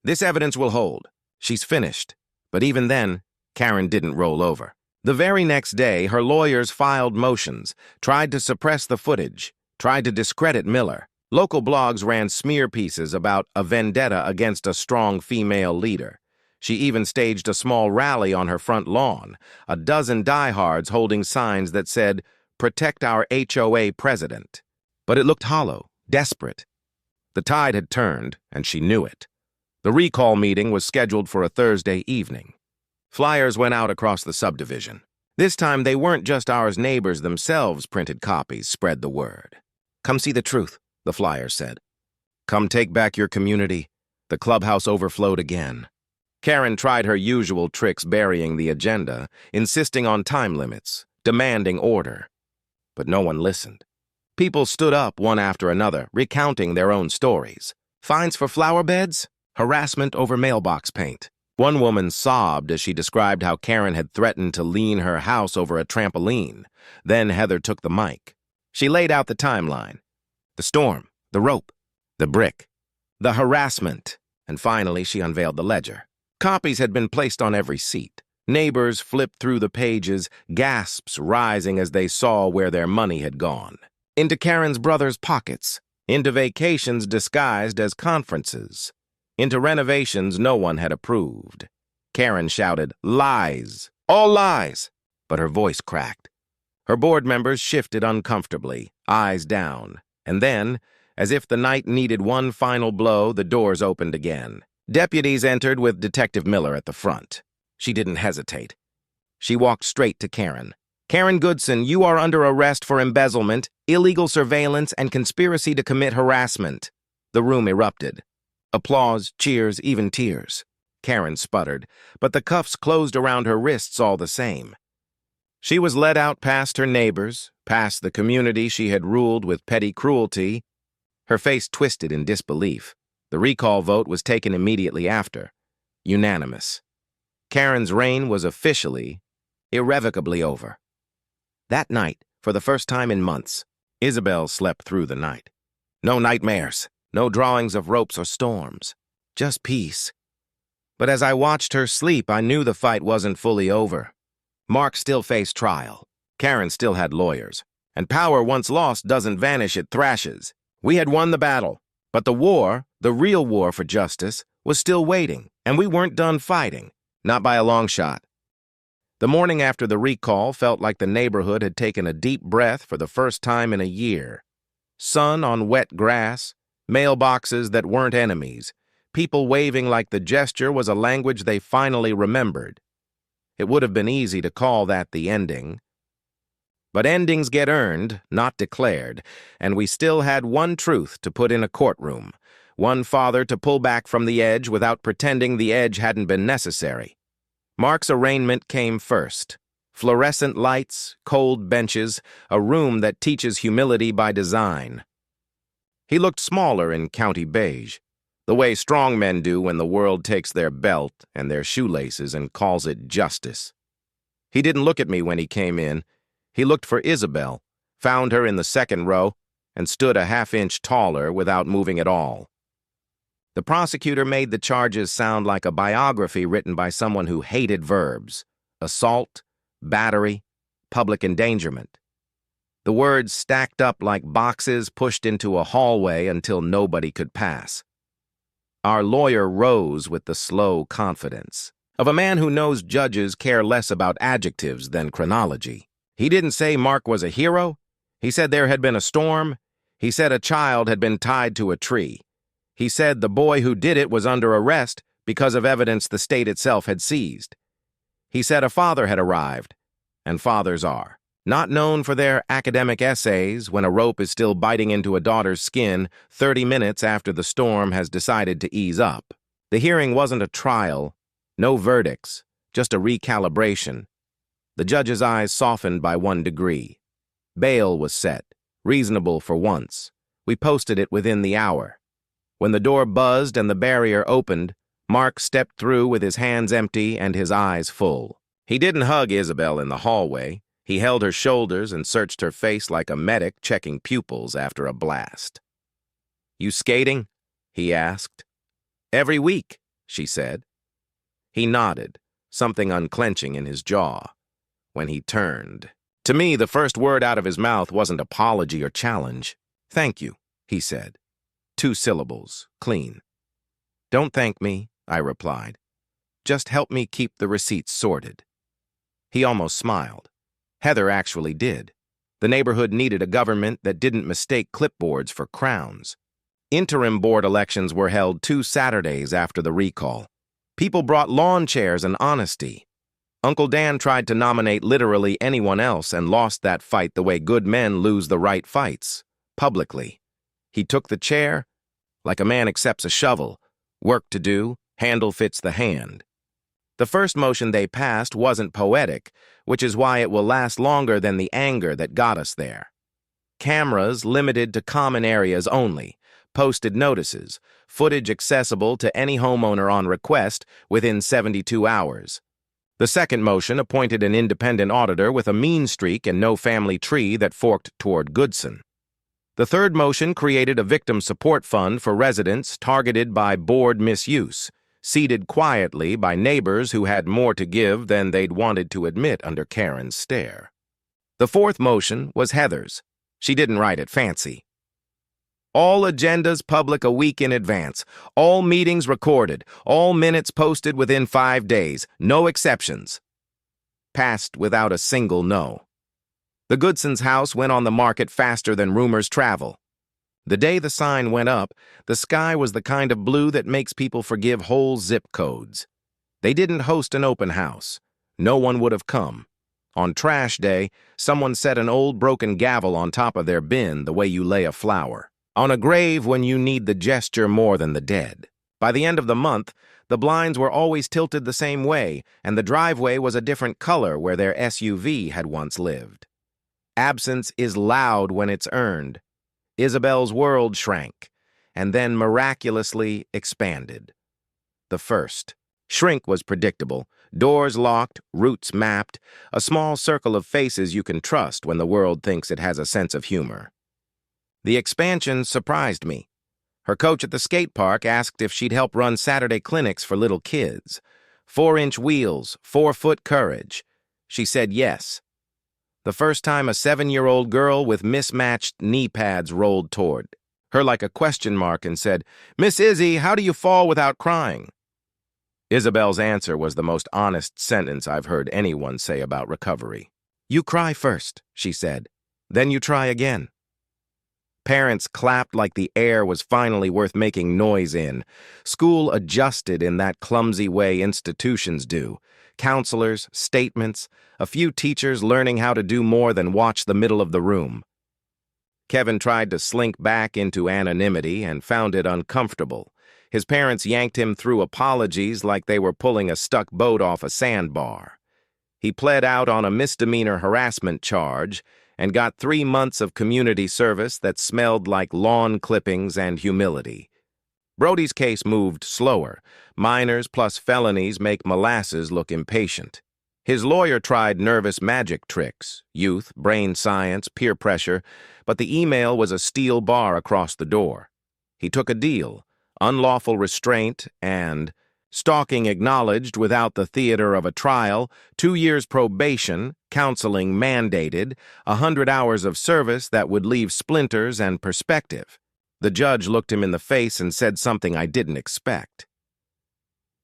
This evidence will hold. She's finished." But even then, Karen didn't roll over. The very next day, her lawyers filed motions, tried to suppress the footage, tried to discredit Miller. Local blogs ran smear pieces about a vendetta against a strong female leader. She even staged a small rally on her front lawn, a dozen diehards holding signs that said, "Protect our HOA president." But it looked hollow, desperate. The tide had turned, and she knew it. The recall meeting was scheduled for a Thursday evening. Flyers went out across the subdivision. This time, they weren't just ours neighbors themselves printed copies, spread the word. "Come see the truth," the flyers said. "Come take back your community." The clubhouse overflowed again. Karen tried her usual tricks burying the agenda, insisting on time limits, demanding order. But no one listened. People stood up one after another, recounting their own stories. Fines for flower beds? Harassment over mailbox paint. One woman sobbed as she described how Karen had threatened to lean her house over a trampoline. Then Heather took the mic. She laid out the timeline. The storm, the rope, the brick, the harassment, and finally she unveiled the ledger. Copies had been placed on every seat. Neighbors flipped through the pages, gasps rising as they saw where their money had gone. Into Karen's brother's pockets, into vacations disguised as conferences, into renovations no one had approved. Karen shouted, "Lies! All lies!" But her voice cracked. Her board members shifted uncomfortably, eyes down. And then, as if the night needed one final blow, the doors opened again. Deputies entered with Detective Miller at the front. She didn't hesitate. She walked straight to Karen. "Karen Goodson, you are under arrest for embezzlement, illegal surveillance, and conspiracy to commit harassment." The room erupted. Applause, cheers, even tears. Karen sputtered, but the cuffs closed around her wrists all the same. She was led out past her neighbors, past the community she had ruled with petty cruelty. Her face twisted in disbelief. The recall vote was taken immediately after. Unanimous. Karen's reign was officially, irrevocably over. That night, for the first time in months, Isabel slept through the night. No nightmares, no drawings of ropes or storms, just peace. But as I watched her sleep, I knew the fight wasn't fully over. Mark still faced trial. Karen still had lawyers. And power once lost doesn't vanish, it thrashes. We had won the battle, but the war, the real war for justice, was still waiting, and we weren't done fighting, not by a long shot. The morning after the recall felt like the neighborhood had taken a deep breath for the first time in a year. Sun on wet grass, mailboxes that weren't enemies, people waving like the gesture was a language they finally remembered. It would have been easy to call that the ending. But endings get earned, not declared, and we still had one truth to put in a courtroom, one father to pull back from the edge without pretending the edge hadn't been necessary. Mark's arraignment came first. Fluorescent lights, cold benches, a room that teaches humility by design. He looked smaller in county beige, the way strong men do when the world takes their belt and their shoelaces and calls it justice. He didn't look at me when he came in. He looked for Isabel, found her in the second row, and stood a half-inch taller without moving at all. The prosecutor made the charges sound like a biography written by someone who hated verbs: assault, battery, public endangerment. The words stacked up like boxes pushed into a hallway until nobody could pass. Our lawyer rose with the slow confidence of a man who knows judges care less about adjectives than chronology. He didn't say Mark was a hero. He said there had been a storm. He said a child had been tied to a tree. He said the boy who did it was under arrest because of evidence the state itself had seized. He said a father had arrived, and fathers are not known for their academic essays when a rope is still biting into a daughter's skin 30 minutes after the storm has decided to ease up. The hearing wasn't a trial, no verdicts, just a recalibration. The judge's eyes softened by 1 degree. Bail was set, reasonable for once. We posted it within the hour. When the door buzzed and the barrier opened, Mark stepped through with his hands empty and his eyes full. He didn't hug Isabel in the hallway. He held her shoulders and searched her face like a medic checking pupils after a blast. "You skating?" he asked. "Every week," she said. He nodded, something unclenching in his jaw. when he turned. To me, the first word out of his mouth wasn't apology or challenge. "Thank you," he said. 2 syllables, clean. "Don't thank me," I replied. "Just help me keep the receipts sorted." He almost smiled. Heather actually did. The neighborhood needed a government that didn't mistake clipboards for crowns. Interim board elections were held 2 Saturdays after the recall. People brought lawn chairs and honesty. Uncle Dan tried to nominate literally anyone else and lost that fight the way good men lose the right fights, publicly. He took the chair like a man accepts a shovel. Work to do, handle fits the hand. The first motion they passed wasn't poetic, which is why it will last longer than the anger that got us there. Cameras limited to common areas only, posted notices, footage accessible to any homeowner on request within 72 hours. The second motion appointed an independent auditor with a mean streak and no family tree that forked toward Goodson. The third motion created a victim support fund for residents targeted by board misuse, seated quietly by neighbors who had more to give than they'd wanted to admit under Karen's stare. The fourth motion was Heather's. She didn't write it fancy. All agendas public a week in advance, all meetings recorded, all minutes posted within 5 days, no exceptions. Passed without a single no. The Goodsons' house went on the market faster than rumors travel. The day the sign went up, the sky was the kind of blue that makes people forgive whole zip codes. They didn't host an open house. No one would have come. On trash day, someone set an old broken gavel on top of their bin the way you lay a flower. On a grave when you need the gesture more than the dead. By the end of the month, the blinds were always tilted the same way, and the driveway was a different color where their SUV had once lived. Absence is loud when it's earned. Isabel's world shrank, and then miraculously expanded. The first. Shrink was predictable. Doors locked, routes mapped, a small circle of faces you can trust when the world thinks it has a sense of humor. The expansion surprised me. Her coach at the skate park asked if she'd help run Saturday clinics for little kids. 4-inch wheels, 4-foot courage. She said yes. The first time a 7-year-old girl with mismatched knee pads rolled toward her like a question mark and said, "Miss Izzy, how do you fall without crying?" Isabel's answer was the most honest sentence I've heard anyone say about recovery. "You cry first," she said. "Then you try again." Parents clapped like the air was finally worth making noise in. School adjusted in that clumsy way institutions do. Counselors, statements, a few teachers learning how to do more than watch the middle of the room. Kevin tried to slink back into anonymity and found it uncomfortable. His parents yanked him through apologies like they were pulling a stuck boat off a sandbar. He pled out on a misdemeanor harassment charge and got 3 months of community service that smelled like lawn clippings and humility. Brody's case moved slower. Minors plus felonies make molasses look impatient. His lawyer tried nervous magic tricks, youth, brain science, peer pressure, but the email was a steel bar across the door. He took a deal, unlawful restraint and stalking acknowledged without the theater of a trial, 2 years probation, counseling mandated, 100 hours of service that would leave splinters and perspective. The judge looked him in the face and said something I didn't expect.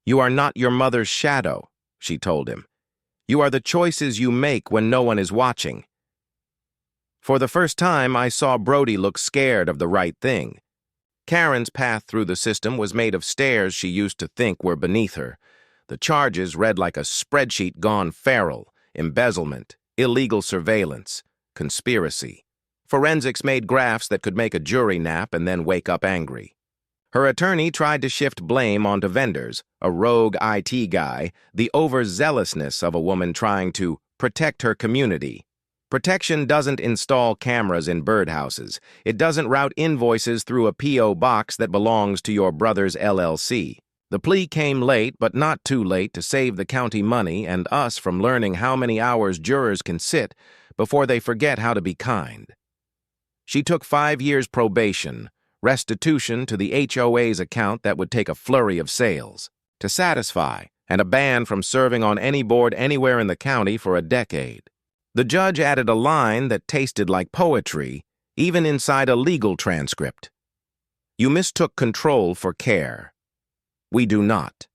"You are not your mother's shadow," she told him. "You are the choices you make when no one is watching." For the first time, I saw Brody look scared of the right thing. Karen's path through the system was made of stairs she used to think were beneath her. The charges read like a spreadsheet gone feral: embezzlement, illegal surveillance, conspiracy. Forensics made graphs that could make a jury nap and then wake up angry. Her attorney tried to shift blame onto vendors, a rogue IT guy, the overzealousness of a woman trying to protect her community. Protection doesn't install cameras in birdhouses. It doesn't route invoices through a P.O. box that belongs to your brother's LLC. The plea came late, but not too late to save the county money and us from learning how many hours jurors can sit before they forget how to be kind. She took 5 years probation, restitution to the HOA's account that would take a flurry of sales. To satisfy, and a ban from serving on any board anywhere in the county for a decade. The judge added a line that tasted like poetry, even inside a legal transcript. You mistook control for care. We do not.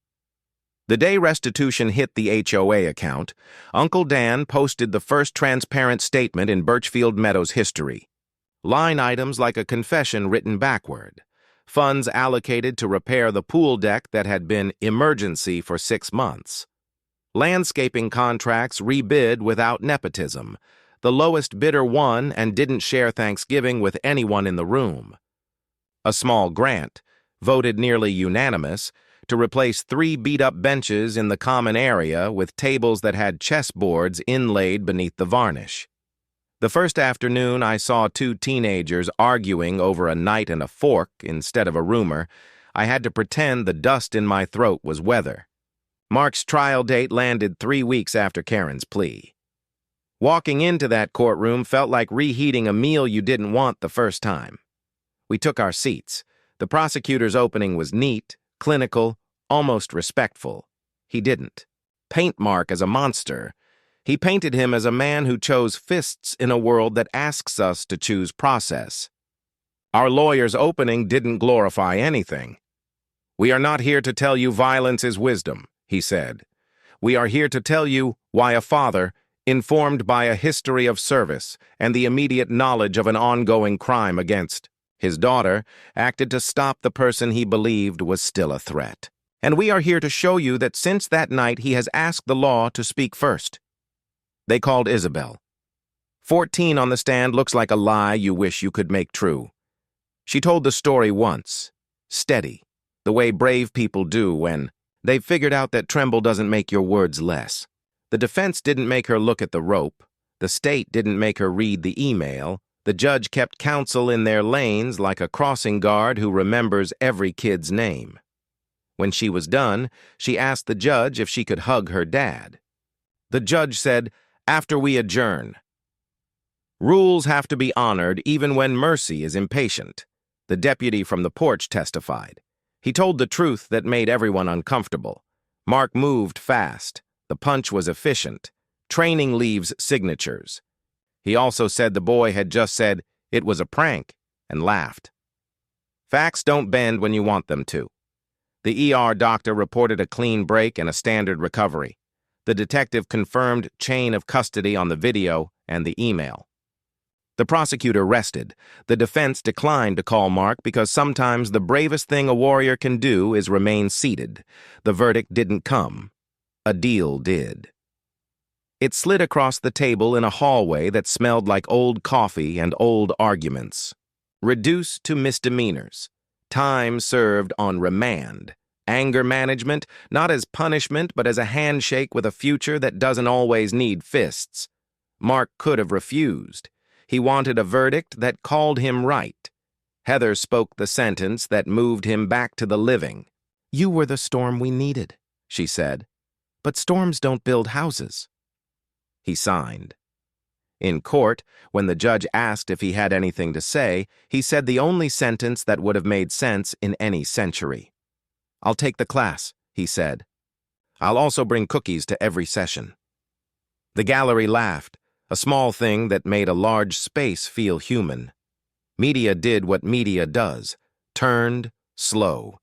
The day restitution hit the HOA account, Uncle Dan posted the first transparent statement in Birchfield Meadows history. Line items like a confession written backward. Funds allocated to repair the pool deck that had been emergency for 6 months. Landscaping contracts rebid without nepotism. The lowest bidder won and didn't share Thanksgiving with anyone in the room. A small grant, voted nearly unanimous, to replace 3 beat-up benches in the common area with tables that had chessboards inlaid beneath the varnish. The first afternoon, I saw 2 teenagers arguing over a knife and a fork instead of a rumor. I had to pretend the dust in my throat was weather. Mark's trial date landed 3 weeks after Karen's plea. Walking into that courtroom felt like reheating a meal you didn't want the first time. We took our seats. The prosecutor's opening was neat, clinical, almost respectful. He didn't paint Mark as a monster. He painted him as a man who chose fists in a world that asks us to choose process. Our lawyer's opening didn't glorify anything. We are not here to tell you violence is wisdom, he said. We are here to tell you why a father, informed by a history of service and the immediate knowledge of an ongoing crime against his daughter, acted to stop the person he believed was still a threat. And we are here to show you that since that night he has asked the law to speak first. They called Isabel. 14 on the stand looks like a lie you wish you could make true. She told the story once, steady, the way brave people do when they've figured out that tremble doesn't make your words less. The defense didn't make her look at the rope. The state didn't make her read the email. The judge kept counsel in their lanes like a crossing guard who remembers every kid's name. When she was done, she asked the judge if she could hug her dad. The judge said, "After we adjourn." Rules have to be honored even when mercy is impatient. The deputy from the porch testified. He told the truth that made everyone uncomfortable. Mark moved fast. The punch was efficient. Training leaves signatures. He also said the boy had just said, "It was a prank," and laughed. Facts don't bend when you want them to. The ER doctor reported a clean break and a standard recovery. The detective confirmed chain of custody on the video and the email. The prosecutor rested. The defense declined to call Mark because sometimes the bravest thing a warrior can do is remain seated. The verdict didn't come. A deal did. It slid across the table in a hallway that smelled like old coffee and old arguments. Reduced to misdemeanors. Time served on remand. Anger management, not as punishment, but as a handshake with a future that doesn't always need fists. Mark could have refused. He wanted a verdict that called him right. Heather spoke the sentence that moved him back to the living. "You were the storm we needed," she said. "But storms don't build houses." He signed. In court, when the judge asked if he had anything to say, he said the only sentence that would have made sense in any century. "I'll take the class," he said. "I'll also bring cookies to every session." The gallery laughed, a small thing that made a large space feel human. Media did what media does, turned slow.